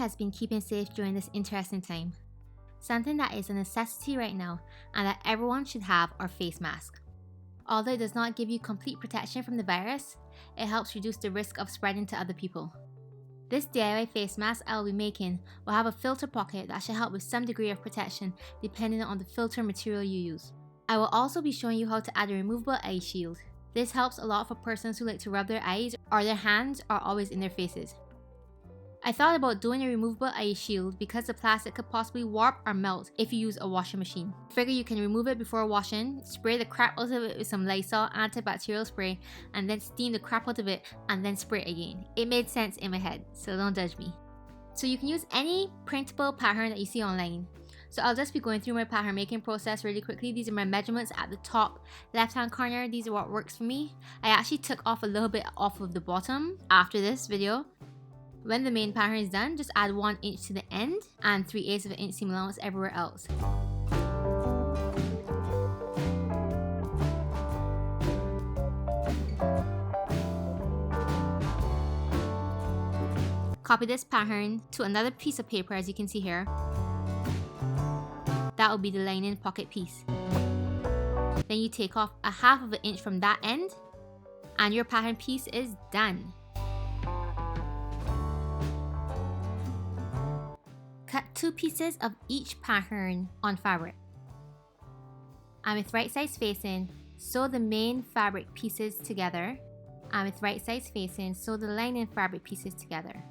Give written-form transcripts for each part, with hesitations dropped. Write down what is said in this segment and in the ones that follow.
has been keeping safe during this interesting time? Something that is a necessity right now and that everyone should have are face masks. Although it does not give you complete protection from the virus, it helps reduce the risk of spreading to other people. This DIY face mask I will be making will have a filter pocket that should help with some degree of protection depending on the filter material you use. I will also be showing you how to add a removable eye shield. This helps a lot for persons who like to rub their eyes or their hands are always in their faces. I thought about doing a removable eye shield because the plastic could possibly warp or melt if you use a washing machine. Figure you can remove it before washing, spray the crap out of it with some Lysol antibacterial spray, and then steam the crap out of it and then spray it again. It made sense in my head, so don't judge me. So you can use any printable pattern that you see online. So I'll just be going through my pattern making process really quickly. These are my measurements at the top left hand corner. These are what works for me. I actually took off a little bit off of the bottom after this video. When the main pattern is done, just add 1 inch to the end and 3/8 of an inch seam allowance everywhere else. Copy this pattern to another piece of paper, as you can see here. That will be the lining pocket piece. Then you take off a 1/2 of an inch from that end and your pattern piece is done. Cut 2 pieces of each pattern on fabric. And with right side spacing, sew the main fabric pieces together. And with right side spacing, sew the lining fabric pieces together.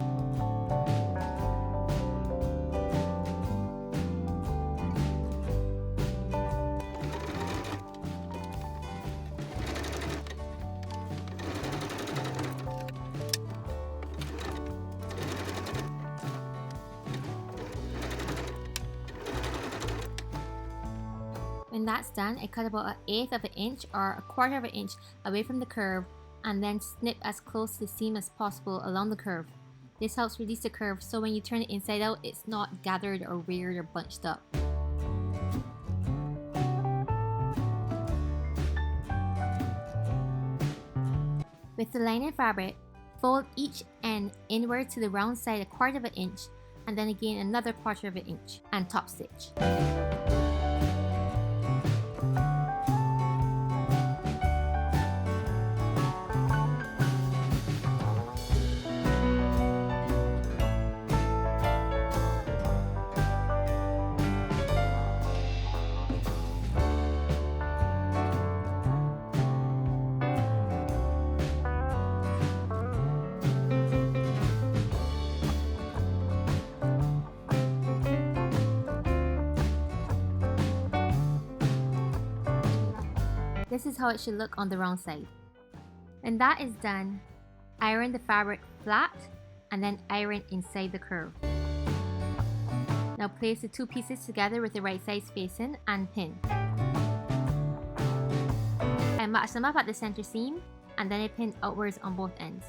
When that's done, I cut about 1/8 of an inch or 1/4 of an inch away from the curve and then snip as close to the seam as possible along the curve. This helps release the curve so when you turn it inside out, it's not gathered or reared or bunched up. With the lining fabric, fold each end inward to the round side 1/4 of an inch and then again another 1/4 of an inch and top stitch. This is how it should look on the round side. When that is done, iron the fabric flat and then iron inside the curve. Now place the 2 pieces together with the right side spacing and pin. I match them up at the center seam and then I pin outwards on both ends.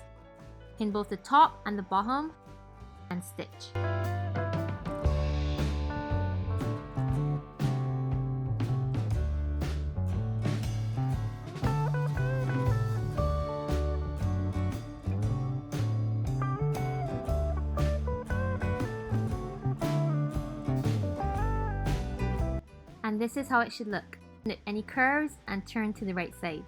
Pin both the top and the bottom and stitch. And this is how it should look. Snip any curves and turn to the right side.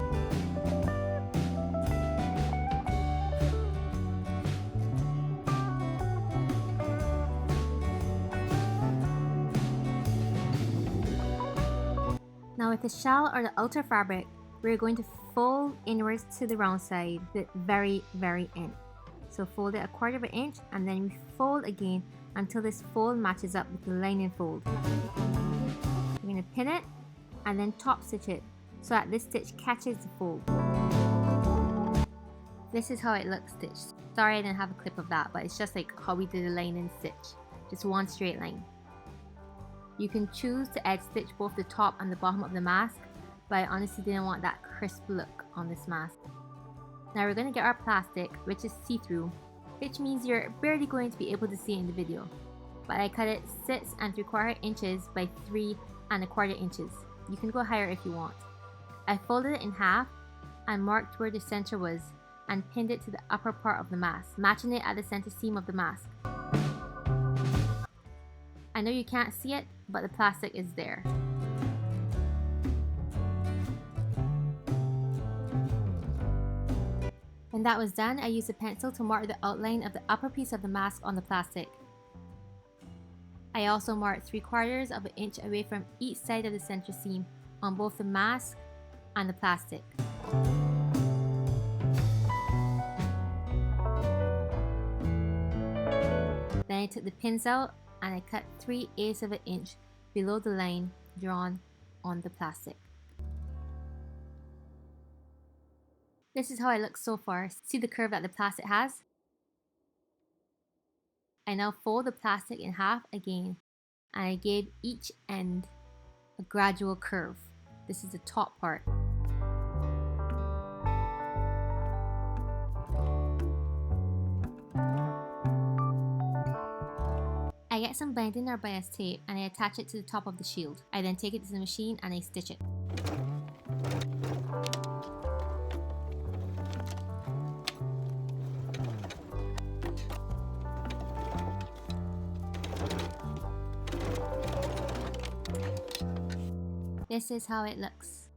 Now with the shell or the outer fabric, we're going to fold inwards to the round side, the very end. So fold it 1/4 of an inch and then we fold again until this fold matches up with the lining fold. We're going to pin it and then top stitch it so that this stitch catches the fold. This is how it looks stitched. Sorry I didn't have a clip of that, but it's just like how we did a lining stitch. Just one straight line. You can choose to edge stitch both the top and the bottom of the mask, but I honestly didn't want that crisp look on this mask. Now we're going to get our plastic, which is see-through, which means you're barely going to be able to see it in the video. But I cut it 6 3/4 inches by 3 1/4 inches. You can go higher if you want. I folded it in half and marked where the center was and pinned it to the upper part of the mask, matching it at the center seam of the mask. I know you can't see it, but the plastic is there. When that was done, I used a pencil to mark the outline of the upper piece of the mask on the plastic. I also marked 3/4 of an inch away from each side of the center seam on both the mask and the plastic. Then I took the pins out and I cut 3/8 of an inch below the line drawn on the plastic. This is how it looks so far. See the curve that the plastic has? I now fold the plastic in half again and I gave each end a gradual curve. This is the top part. I get some binding or bias tape and I attach it to the top of the shield. I then take it to the machine and I stitch it. This is how it looks.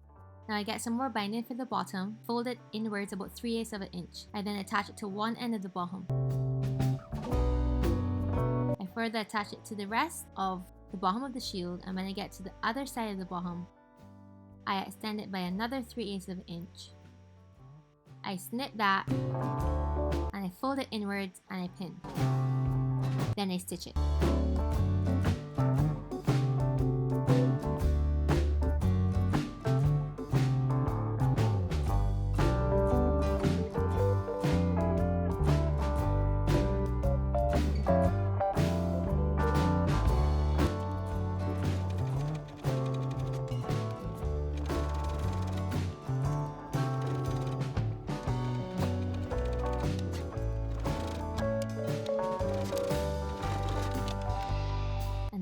Now I get some more binding for the bottom, fold it inwards about 3/8 of an inch. I then attach it to one end of the bottom. I further attach it to the rest of the bottom of the shield, and when I get to the other side of the bottom, I extend it by another 3/8 of an inch. I snip that and I fold it inwards and I pin. Then I stitch it.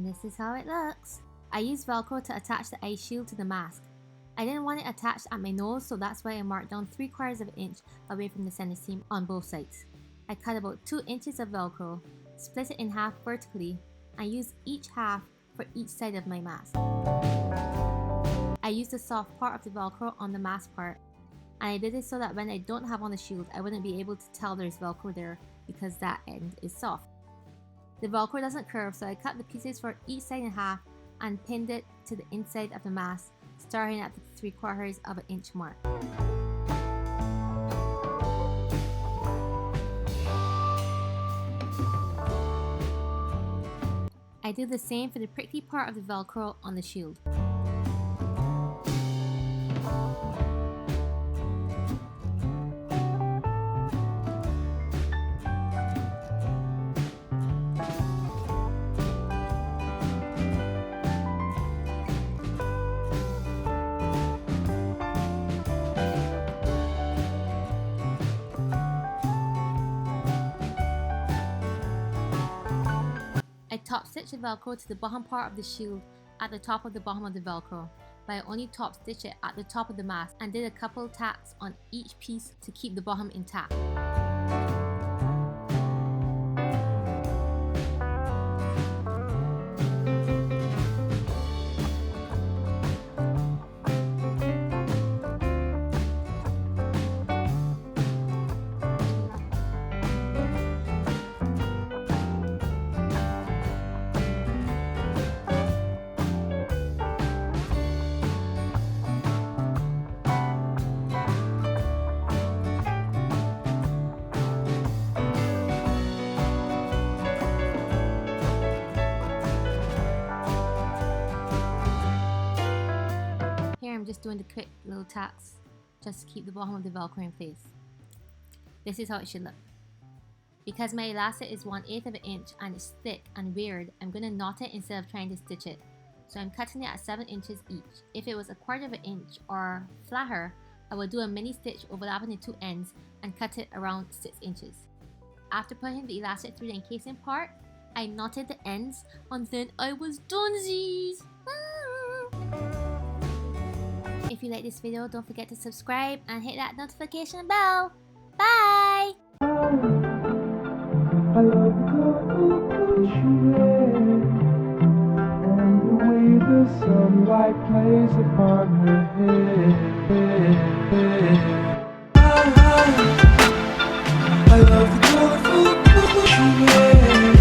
This is how it looks. I used Velcro to attach the eye shield to the mask. I didn't want it attached at my nose, so that's why I marked down 3/4 of an inch away from the center seam on both sides. I cut about 2 inches of Velcro, split it in half vertically, and used each half for each side of my mask. I used the soft part of the Velcro on the mask part, and I did it so that when I don't have on the shield, I wouldn't be able to tell there's Velcro there because that end is soft. The Velcro doesn't curve, so I cut the pieces for each side in half and pinned it to the inside of the mask, starting at the 3/4 of an inch mark. I do the same for the prickly part of the Velcro on the shield. I top stitch the Velcro to the bottom part of the shield at the top of the bottom of the Velcro, but I only top stitch it at the top of the mask and did a couple tacks on each piece to keep the bottom intact. I'm just doing the quick little tacks just to keep the bottom of the Velcro in place. This is how it should look. Because my elastic is 1/8 of an inch and it's thick and weird, I'm going to knot it instead of trying to stitch it. So I'm cutting it at 7 inches each. If it was 1/4 of an inch or flatter, I would do a mini stitch overlapping the two ends and cut it around 6 inches. After putting the elastic through the encasing part, I knotted the ends and then I was donesies! If you like this video, don't forget to subscribe and hit that notification bell. Bye! I love the colorful clothes you wear. sunlight plays upon her head. I love the colorful clothes she wears,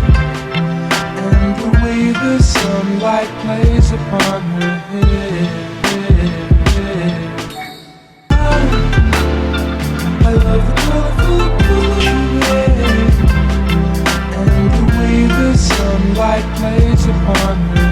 and the way the sunlight plays upon her head. I love the colorful clothes she wears, and the way the sunlight plays upon her